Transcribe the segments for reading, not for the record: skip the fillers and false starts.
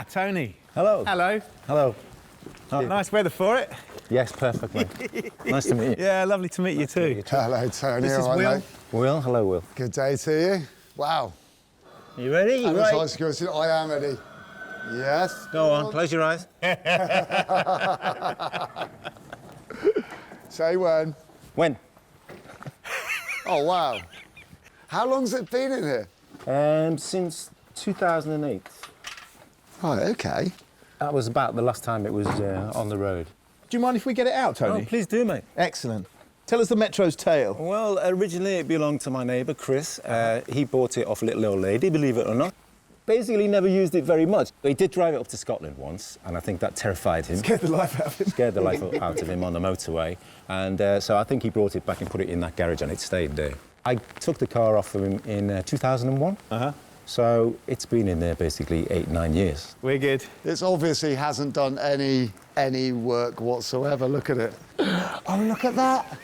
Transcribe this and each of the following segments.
Ah, Tony. Hello. Hello. Hello. Nice weather for it. Yes, perfectly. Nice to meet you. Yeah, lovely to meet you too. Hello, Tony. This is All right, Will. mate? Will, hello, Will. Good day to you. Wow. You ready? And Right. high security. I am ready. Yes. Go on, close your eyes. Say when. When? Oh, wow. How long's it been in here? Since 2008. Right, OK. That was about the last time it was on the road. Do you mind if we get it out, Tony? Oh, please do, mate. Excellent. Tell us the Metro's tale. Well, originally it belonged to my neighbour, Chris. He bought it off a little old lady, believe it or not. Basically never used it very much. He did drive it up to Scotland once, and I think that terrified him. Scared the life out of him. Scared the life out of him on the motorway. And so I think he brought it back and put it in that garage, and it stayed there. I took the car off of him in 2001. So it's been in there basically 8-9 years. We're good. It's obviously hasn't done any work whatsoever. Look at it. Oh, look at that.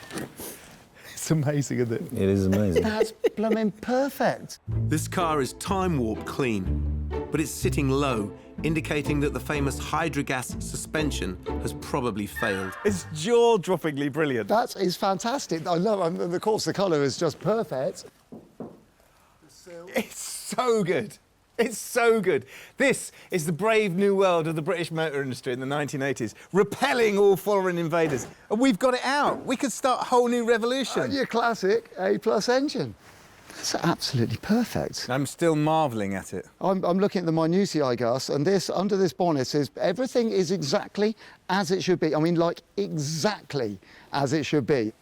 It's amazing, isn't it? It is amazing. That's blooming perfect. This car is time warp clean, but it's sitting low, indicating that the famous Hydrogas suspension has probably failed. It's jaw-droppingly brilliant. That is fantastic. I love it. And of course, the colour is just perfect. It's so good. It's so good. This is the brave new world of the British motor industry in the 1980s, repelling all foreign invaders. And we've got it out. We could start a whole new revolution. Your classic A+ engine. That's absolutely perfect. I'm still marvelling at it. I'm looking at the minutiae, Gus, and this under this bonnet is everything is exactly as it should be. I mean, like exactly as it should be.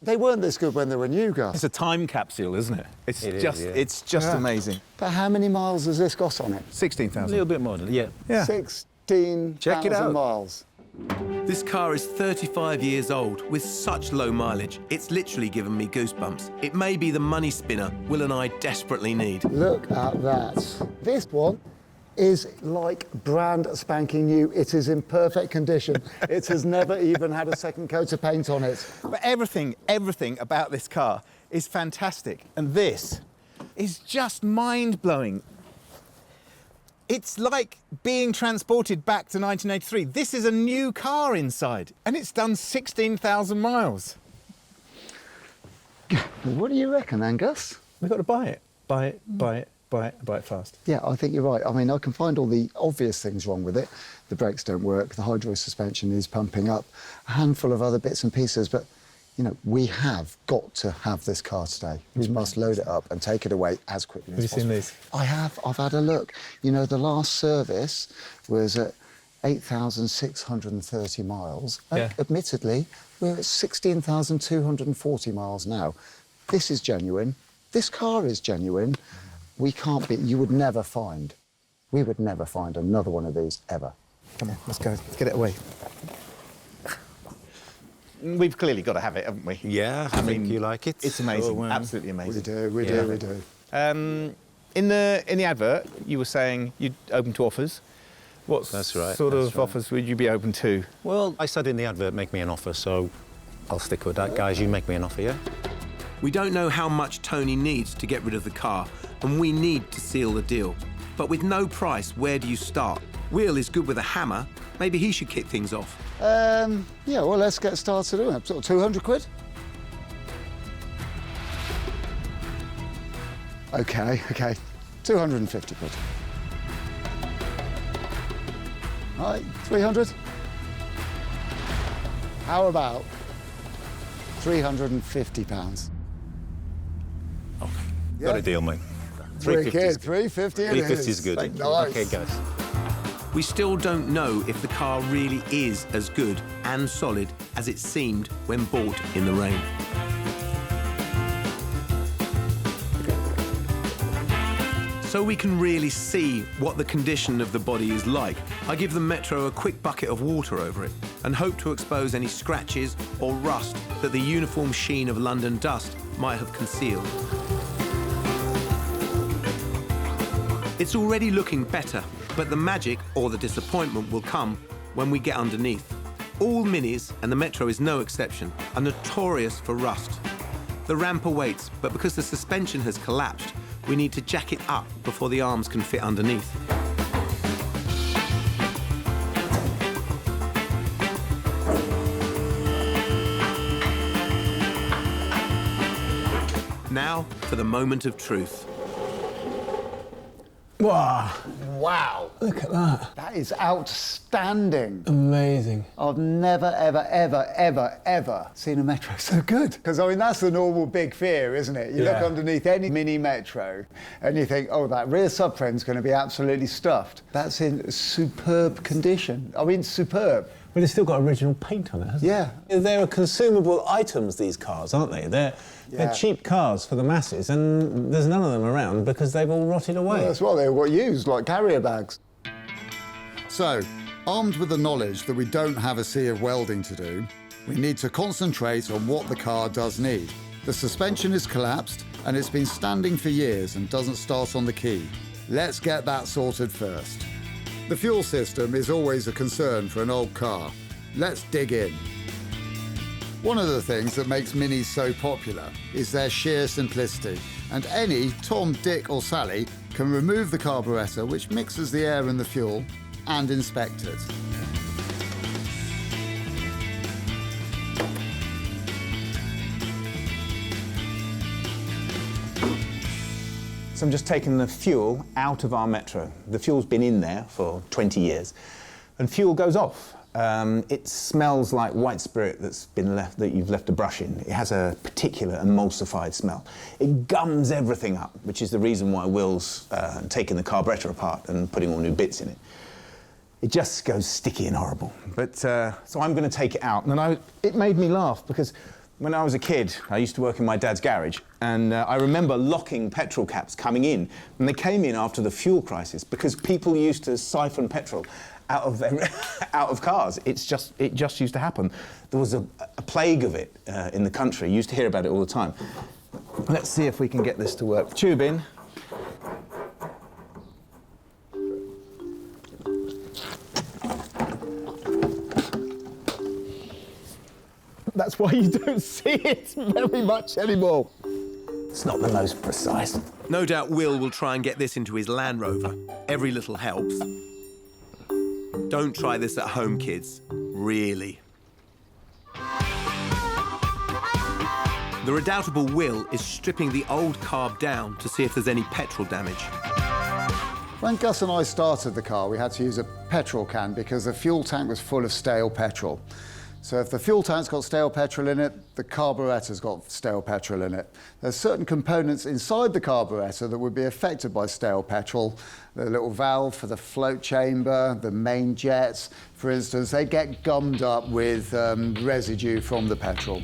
They weren't this good when they were new, Gus. It's a time capsule, isn't it? It's It is, just, yeah. it's just amazing. But how many miles has this got on it? 16,000. A little bit more, yeah. Yeah. 16,000 Check it out. miles. This car is 35 years old with such low mileage, it's literally given me goosebumps. It may be the money spinner Will and I desperately need. Look at that. This one is like brand spanking new. It is in perfect condition. It has never even had a second coat of paint on it. But everything about this car is fantastic. And this is just mind-blowing. It's like being transported back to 1983. This is a new car inside, and it's done 16,000 miles. What do you reckon, Angus? We've got to buy it. Buy it, buy it, buy it, buy it fast. Yeah, I think you're right. I mean, I can find all the obvious things wrong with it. The brakes don't work, the hydro suspension is pumping up, a handful of other bits and pieces, but, you know, we have got to have this car today. We must load it up and take it away as quickly as possible. Have you seen these? I have. I've had a look. You know, the last service was at 8,630 miles. Yeah. Admittedly, we're at 16,240 miles now. This is genuine. This car is genuine. We can't be... You would never find... We would never find another one of these, ever. Come on, let's go. Let's get it away. We've clearly got to have it, haven't we? Yeah, I think you like it. It's amazing, So, absolutely amazing. We do. In the advert, you were saying you'd open to offers. What That's right, sort that's of right. offers would you be open to? Well, I said in the advert, make me an offer, so I'll stick with that. Guys, you make me an offer, yeah? We don't know how much Tony needs to get rid of the car, and we need to seal the deal. But with no price, where do you start? Will is good with a hammer. Maybe he should kick things off. Yeah, well, let's get started on it. Sort of 200 quid? OK. 250 quid. All right, 300? How about £350? Okay. Yeah. Got a deal, mate. Wicked, 350 is good. 350 it 350 is good. Nice. OK, guys. We still don't know if the car really is as good and solid as it seemed when bought in the rain. So we can really see what the condition of the body is like, I give the Metro a quick bucket of water over it and hope to expose any scratches or rust that the uniform sheen of London dust might have concealed. It's already looking better, but the magic or the disappointment will come when we get underneath. All Minis, and the Metro is no exception, are notorious for rust. The ramp awaits, but because the suspension has collapsed, we need to jack it up before the arms can fit underneath. Now for the moment of truth. Wow, Wow, look at that. that is outstanding. Amazing. I've never, ever, ever, ever, ever seen a metro so good. Because, I mean, that's the normal big fear, isn't it? You look Yeah. underneath any mini metro and you think, oh, that rear subframe's going to be absolutely stuffed. That's in superb condition. I mean, superb. But it's still got original paint on it, hasn't Yeah. it? They're consumable items, these cars, aren't they? They're cheap cars for the masses, and there's none of them around because they've all rotted away. Well, that's what they were used, like carrier bags. So, armed with the knowledge that we don't have a sea of welding to do, we need to concentrate on what the car does need. The suspension is collapsed and it's been standing for years and doesn't start on the key. Let's get that sorted first. The fuel system is always a concern for an old car. Let's dig in. One of the things that makes Minis so popular is their sheer simplicity, and any Tom, Dick or Sally can remove the carburettor, which mixes the air and the fuel, and inspect it. So I'm just taking the fuel out of our Metro. The fuel's been in there for 20 years, and fuel goes off. It smells like white spirit that's been left, that you've left a brush in. It has a particular emulsified smell. It gums everything up, which is the reason why Will's taking the carburettor apart and putting all new bits in it. It just goes sticky and horrible. But so I'm going to take it out, and it made me laugh because when I was a kid, I used to work in my dad's garage, and I remember locking petrol caps coming in, and they came in after the fuel crisis because people used to siphon petrol out of cars. It just used to happen. There was a plague of it in the country. You used to hear about it all the time. Let's see if we can get this to work. Tube in. That's why you don't see it very much anymore. It's not the most precise. No doubt Will try and get this into his Land Rover. Every little helps. Don't try this at home, kids. Really. The redoubtable Will is stripping the old carb down to see if there's any petrol damage. When Gus and I started the car, we had to use a petrol can because the fuel tank was full of stale petrol. So if the fuel tank's got stale petrol in it, the carburettor's got stale petrol in it. There's certain components inside the carburettor that would be affected by stale petrol. The little valve for the float chamber, the main jets, for instance, they get gummed up with residue from the petrol.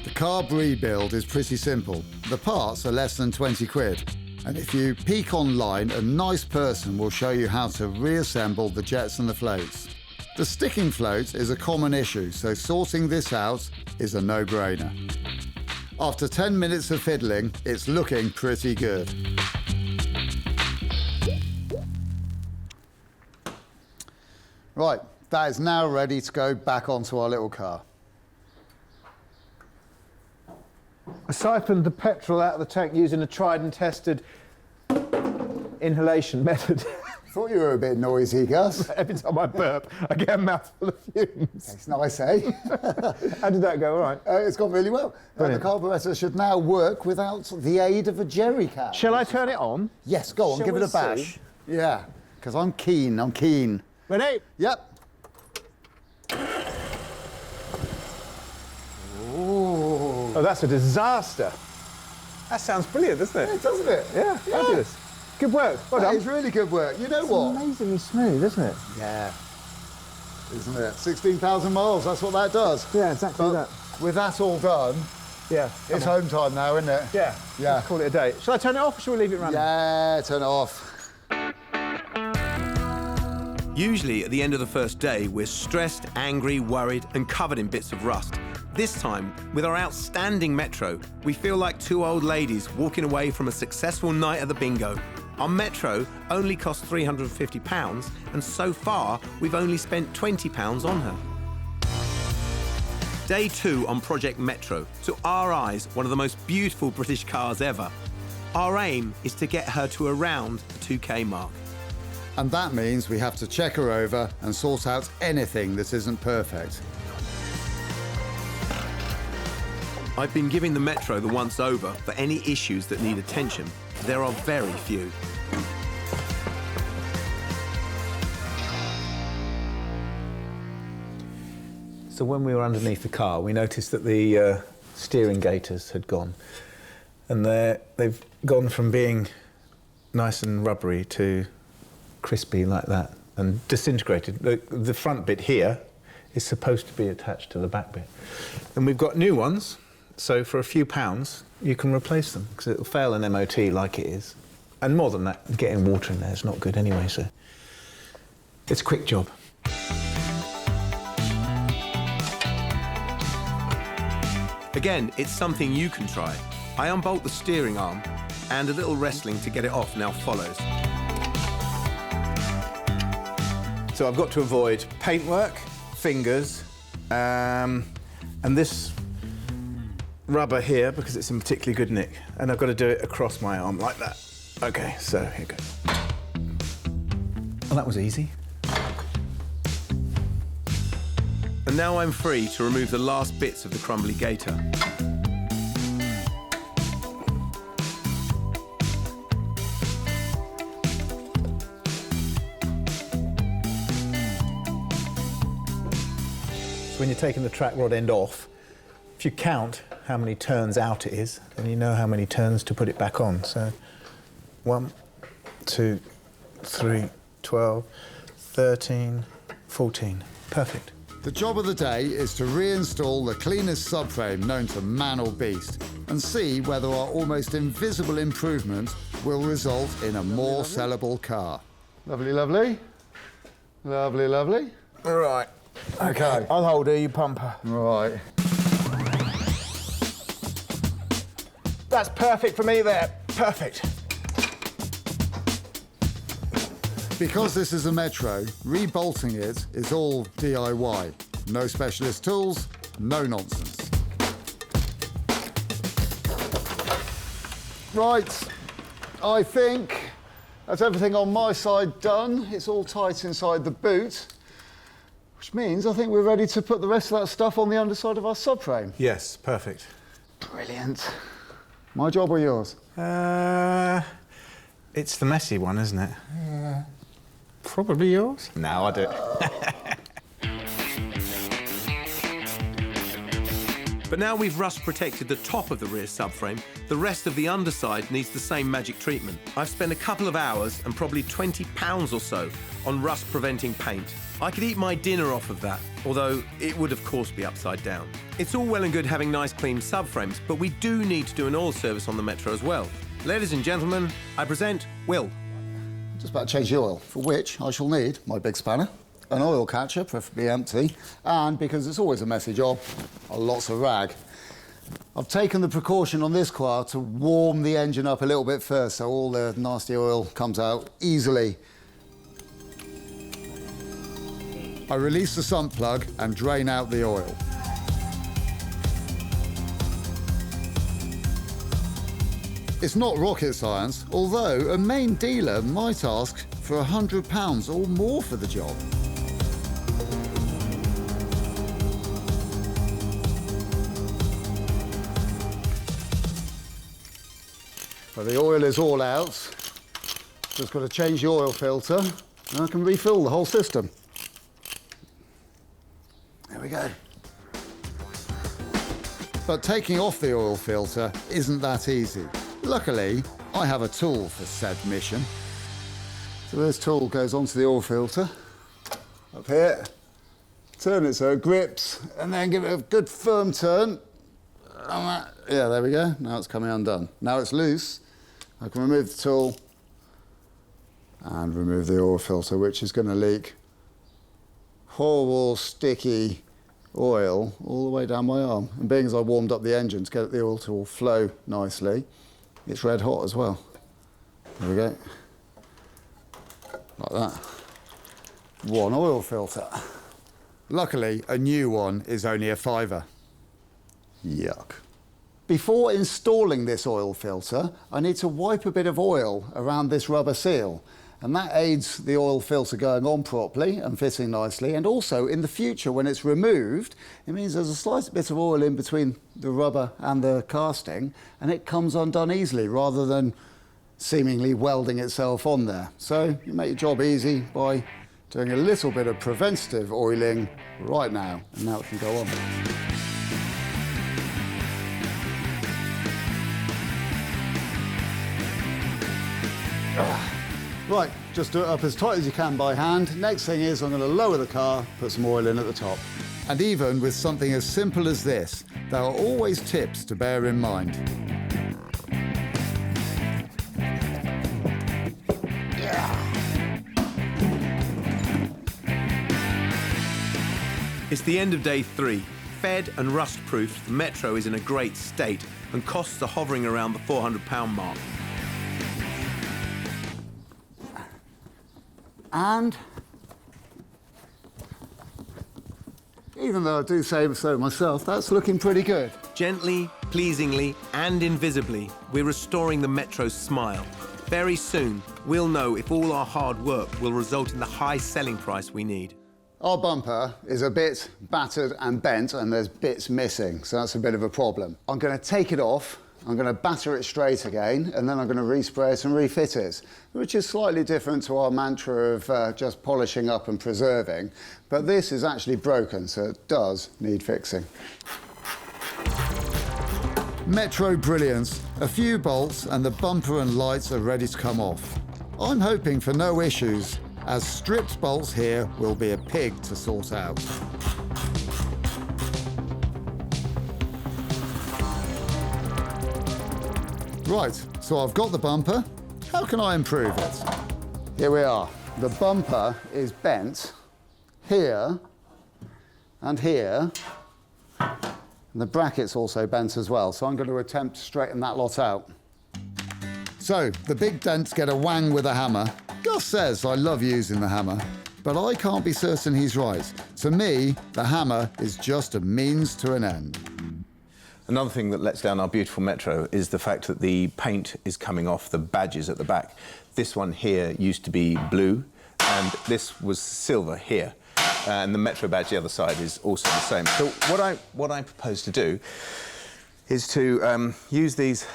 The carb rebuild is pretty simple. The parts are less than 20 quid. And if you peek online, a nice person will show you how to reassemble the jets and the floats. The sticking float is a common issue, so sorting this out is a no-brainer. After 10 minutes of fiddling, it's looking pretty good. Right, that is now ready to go back onto our little car. I siphoned the petrol out of the tank using a tried and tested inhalation method. Thought you were a bit noisy, Gus. Every time I burp, I get a mouthful of fumes. It's nice, eh? How did that go? All right. It's gone really well. The Brilliant. carburettor should now work without the aid of a jerry can. Shall I turn it on? Yes, go on, Shall give it we a bash. see? Yeah, because I'm keen. Ready? Yep. Ooh. Oh, that's a disaster. That sounds brilliant, doesn't Yeah, it? doesn't it? Yeah, fabulous. Good work. Well That done. is really good work. You know what? Amazingly smooth, isn't it? Yeah. Isn't it? 16,000 miles, that's what that does. Yeah, exactly But that. with that all done, Yeah. it's home time now, isn't it? Yeah. Yeah. Let's call it a day. Shall I turn it off or shall we leave it running? Yeah, turn it off. Usually, at the end of the first day, we're stressed, angry, worried, and covered in bits of rust. This time, with our outstanding Metro, we feel like two old ladies walking away from a successful night at the bingo. Our Metro only cost £350, and so far, we've only spent £20 on her. Day 2 on Project Metro. To our eyes, one of the most beautiful British cars ever. Our aim is to get her to around the 2K mark. And that means we have to check her over and sort out anything that isn't perfect. I've been giving the Metro the once-over for any issues that need attention. There are very few. So when we were underneath the car, we noticed that the steering gaiters had gone. And they've gone from being nice and rubbery to crispy like that and disintegrated. The front bit here is supposed to be attached to the back bit. And we've got new ones, so for a few pounds you can replace them because it'll fail an MOT like it is. And more than that, getting water in there is not good anyway, so it's a quick job. Again, it's something you can try. I unbolt the steering arm and a little wrestling to get it off now follows. So I've got to avoid paintwork, fingers, and this rubber here because it's in particularly good nick, and I've got to do it across my arm like that. Okay, so here goes. Well, that was easy. And now I'm free to remove the last bits of the crumbly gaiter. When you're taking the track rod end off, if you count how many turns out it is, then you know how many turns to put it back on. So 1, 2, 3, 12, 13, 14. Perfect. The job of the day is to reinstall the cleanest subframe known to man or beast and see whether our almost invisible improvement will result in a more sellable car. Lovely, lovely. Lovely, lovely. All right. Okay. I'll hold her, you pump her. Right. That's perfect for me there. Perfect. Because this is a Metro, rebolting it is all DIY. No specialist tools, no nonsense. Right, I think that's everything on my side done. It's all tight inside the boot, which means I think we're ready to put the rest of that stuff on the underside of our subframe. Yes, perfect. Brilliant. My job or yours? It's the messy one, isn't it? Probably yours. No, I do it. But now we've rust protected the top of the rear subframe, the rest of the underside needs the same magic treatment. I've spent a couple of hours and probably £20 or so on rust preventing paint. I could eat my dinner off of that, although it would of course be upside down. It's all well and good having nice clean subframes, but we do need to do an oil service on the Metro as well. Ladies and gentlemen, I present Will. Just about to change the oil, for which I shall need my big spanner, an oil catcher, preferably empty, and, because it's always a messy job, lots of rag. I've taken the precaution on this car to warm the engine up a little bit first, so all the nasty oil comes out easily. I release the sump plug and drain out the oil. It's not rocket science, although a main dealer might ask for £100 or more for the job. Well, the oil is all out. Just got to change the oil filter, and I can refill the whole system. There we go. But taking off the oil filter isn't that easy. Luckily, I have a tool for said mission. So this tool goes onto the oil filter, up here, turn it so it grips, and then give it a good firm turn. Yeah, there we go. Now it's coming undone. Now it's loose. I can remove the tool and remove the oil filter, which is going to leak horrible, sticky oil all the way down my arm. And being as I warmed up the engine to get the oil to all flow nicely, it's red hot as well. There we go. Like that. One oil filter. Luckily, a new one is only a £5. Yuck. Before installing this oil filter, I need to wipe a bit of oil around this rubber seal. And that aids the oil filter going on properly and fitting nicely. And also, in the future, when it's removed, it means there's a slight bit of oil in between the rubber and the casting, and it comes undone easily, rather than seemingly welding itself on there. So you make your job easy by doing a little bit of preventative oiling right now, and now it can go on. Right, just do it up as tight as you can by hand. Next thing is I'm going to lower the car, put some oil in at the top. And even with something as simple as this, there are always tips to bear in mind. It's the end of day 3. Fed and rust-proofed, the Metro is in a great state and costs are hovering around the £400 mark. And even though I do say so myself, that's looking pretty good. Gently, pleasingly and invisibly, we're restoring the Metro's smile. Very soon, we'll know if all our hard work will result in the high selling price we need. Our bumper is a bit battered and bent, and there's bits missing, so that's a bit of a problem. I'm going to take it off, I'm going to batter it straight again, and then I'm going to respray it and refit it, which is slightly different to our mantra of just polishing up and preserving. But this is actually broken, so it does need fixing. Metro brilliance. A few bolts and the bumper and lights are ready to come off. I'm hoping for no issues, as stripped bolts here will be a pig to sort out. Right, so I've got the bumper. How can I improve it? Here we are. The bumper is bent here and here. And the bracket's also bent as well, so I'm going to attempt to straighten that lot out. So, the big dents get a wang with a hammer. Gus says I love using the hammer, but I can't be certain he's right. To me, the hammer is just a means to an end. Another thing that lets down our beautiful Metro is the fact that the paint is coming off the badges at the back. This one here used to be blue, and this was silver here. And the Metro badge the other side is also the same. So what I propose to do is to use these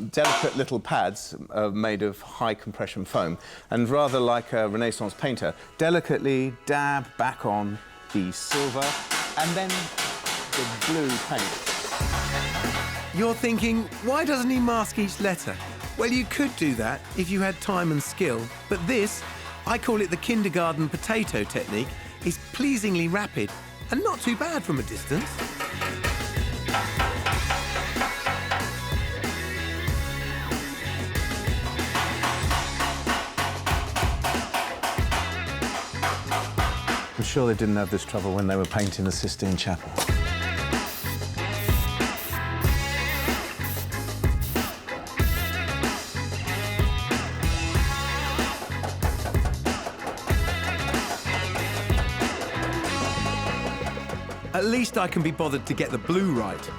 delicate little pads made of high compression foam, and rather like a Renaissance painter, delicately dab back on the silver and then the blue paint. You're thinking, why doesn't he mask each letter? Well, you could do that if you had time and skill, but this, I call it the kindergarten potato technique, is pleasingly rapid and not too bad from a distance. I'm sure they didn't have this trouble when they were painting the Sistine Chapel. At least I can be bothered to get the blue right.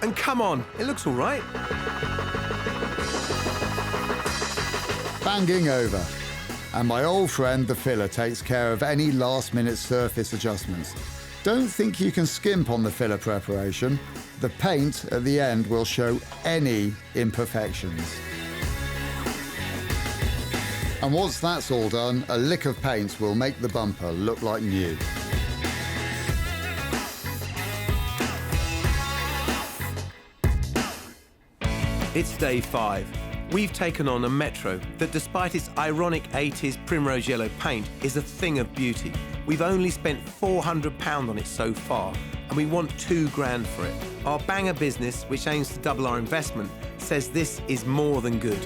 And come on, it looks all right. Banging over. And my old friend, the filler, takes care of any last-minute surface adjustments. Don't think you can skimp on the filler preparation. The paint at the end will show any imperfections. And once that's all done, a lick of paint will make the bumper look like new. It's day 5. We've taken on a Metro that, despite its ironic 80s primrose yellow paint, is a thing of beauty. We've only spent £400 on it so far, and we want £2,000 for it. Our banger business, which aims to double our investment, says this is more than good.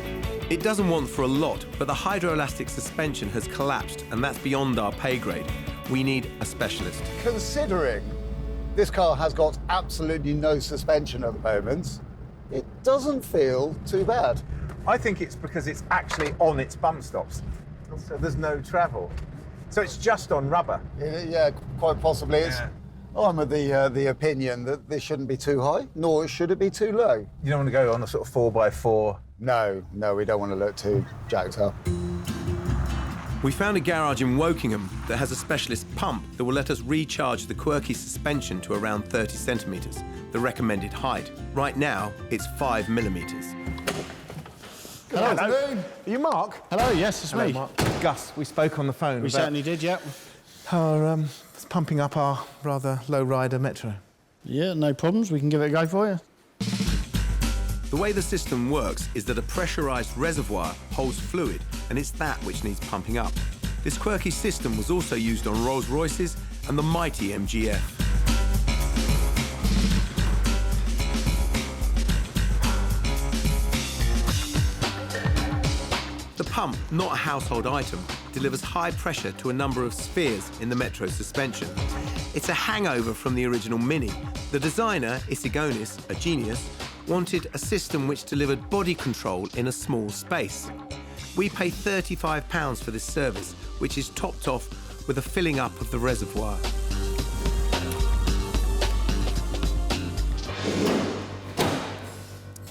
It doesn't want for a lot, but the hydroelastic suspension has collapsed, and that's beyond our pay grade. We need a specialist. Considering this car has got absolutely no suspension at the moment, it doesn't feel too bad. I think it's because it's actually on its bump stops, so there's no travel. So it's just on rubber. Yeah, quite possibly. Yeah. I'm of the opinion that this shouldn't be too high, nor should it be too low. You don't want to go on a sort of 4x4. No, we don't want to look too jacked up. We found a garage in Wokingham that has a specialist pump that will let us recharge the quirky suspension to around 30 centimetres, the recommended height. Right now, it's 5 millimetres. Hello. Are you Mark? Hello, yes, it's Hello, me. Mark. Gus, we spoke on the phone. We certainly did, yeah. It's pumping up our rather low-rider Metro. Yeah, no problems. We can give it a go for you. The way the system works is that a pressurised reservoir holds fluid, and it's that which needs pumping up. This quirky system was also used on Rolls-Royces and the mighty MGF. The pump, not a household item, delivers high pressure to a number of spheres in the Metro suspension. It's a hangover from the original Mini. The designer, Isigonis, a genius, wanted a system which delivered body control in a small space. We pay £35 for this service, which is topped off with a filling up of the reservoir.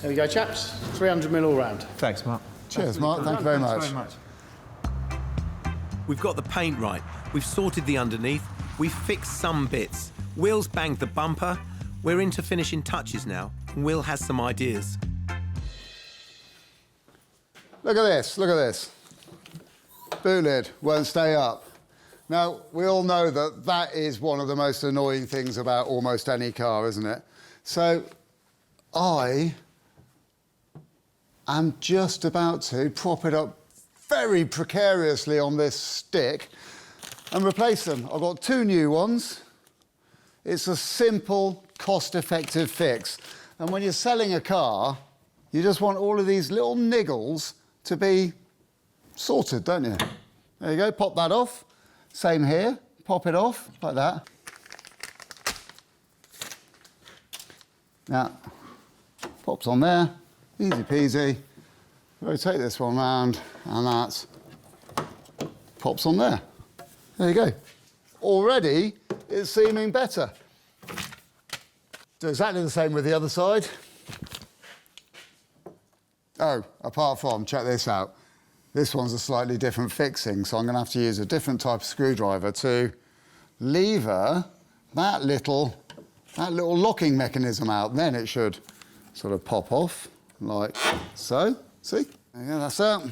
There we go, chaps. 300ml all round. Thanks, Mark. Cheers, Mark. Thank you very much. Thanks very much. We've got the paint right, we've sorted the underneath, we've fixed some bits. Will's banged the bumper, we're into finishing touches now, and Will has some ideas. Look at this, look at this. Boot lid won't stay up. Now, we all know that that is one of the most annoying things about almost any car, isn't it? So, I am just about to prop it up very precariously on this stick and replace them. I've got 2 new ones. It's a simple, cost-effective fix. And when you're selling a car, you just want all of these little niggles to be sorted, don't you? There you go, pop that off. Same here, pop it off, like that. Now, pops on there, easy peasy. Rotate this one round, and that pops on there. There you go. Already, it's seeming better. Do exactly the same with the other side. Oh, apart from, check this out. This one's a slightly different fixing, so I'm going to have to use a different type of screwdriver to lever that little locking mechanism out. Then it should sort of pop off, like so. See? There you go, that's out.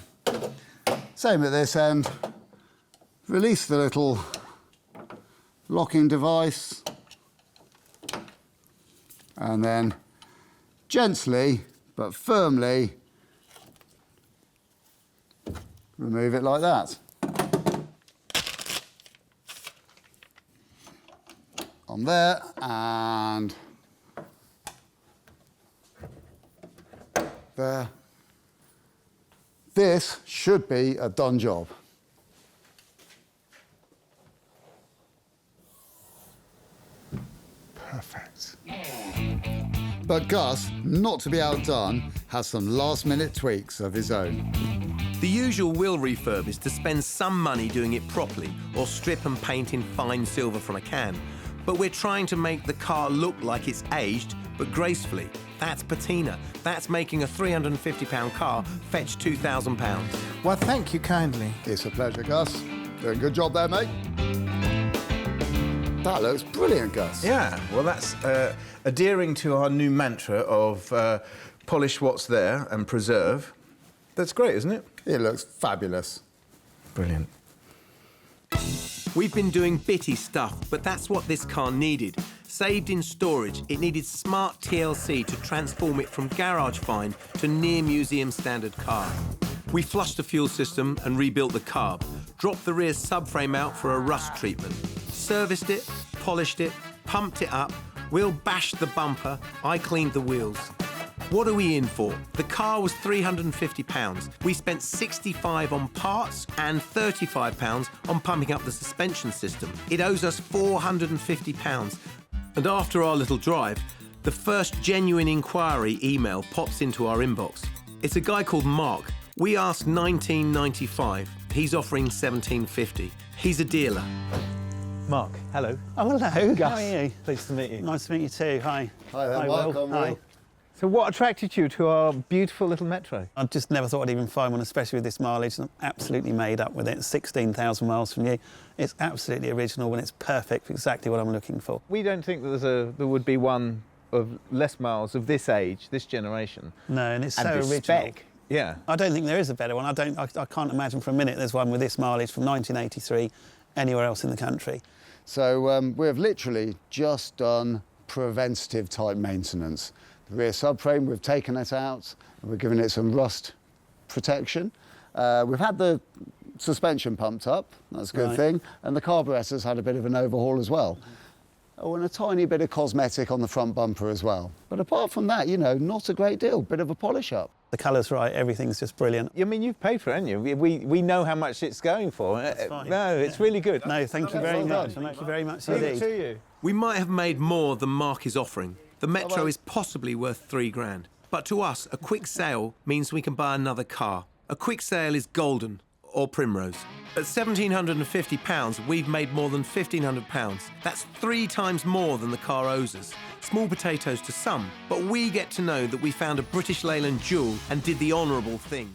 Same at this end. Release the little locking device. And then gently, but firmly, remove it like that. On there, and there. This should be a done job. Perfect. But Gus, not to be outdone, has some last-minute tweaks of his own. The usual Will refurb is to spend some money doing it properly or strip and paint in fine silver from a can. But we're trying to make the car look like it's aged, but gracefully. That's patina. That's making a £350 car fetch £2,000. Well, thank you kindly. It's a pleasure, Gus. Doing a good job there, mate. That looks brilliant, Gus. Yeah, well, that's adhering to our new mantra of polish what's there and preserve. That's great, isn't it? It looks fabulous. Brilliant. We've been doing bitty stuff, but that's what this car needed. Saved in storage, it needed smart TLC to transform it from garage fine to near museum standard car. We flushed the fuel system and rebuilt the carb, dropped the rear subframe out for a rust treatment, serviced it, polished it, pumped it up, Will bashed the bumper, I cleaned the wheels. What are we in for? The car was £350. We spent £65 on parts and £35 on pumping up the suspension system. It owes us £450. And after our little drive, the first genuine inquiry email pops into our inbox. It's a guy called Mark. We asked £19.95. He's offering £17.50. He's a dealer. Mark, hello. Oh, hello. Gus. How are you? Pleased to meet you. Nice to meet you too. Hi. Hi there, Mark. Will. I'm Hi. Will. So what attracted you to our beautiful little Metro? I just never thought I'd even find one, especially with this mileage. And I'm absolutely made up with it. 16,000 miles from you. It's absolutely original and it's perfect for exactly what I'm looking for. We don't think that there would be one of less miles of this age, this generation. No, and it's so this original. spec. Yeah. I don't think there is a better one. I can't imagine for a minute there's one with this mileage from 1983 anywhere else in the country. So we've literally just done preventative type maintenance. The rear subframe, we've taken it out, and we're giving it some rust protection. We've had the suspension pumped up, that's a good thing, and the carburettor's had a bit of an overhaul as well. Oh, and a tiny bit of cosmetic on the front bumper as well. But apart from that, you know, not a great deal, bit of a polish up. The colour's right, everything's just brilliant. I mean, you've paid for it, haven't you? We know how much it's going for. That's fine. No, it's really good. No, thank you very much. Thank you very much indeed. To you. We might have made more than Mark is offering. The Metro is possibly worth £3,000. But to us, a quick sale means we can buy another car. A quick sale is golden, or Primrose. At £1,750, we've made more than £1,500. That's 3 times more than the car owes us. Small potatoes to some, but we get to know that we found a British Leyland jewel and did the honourable thing.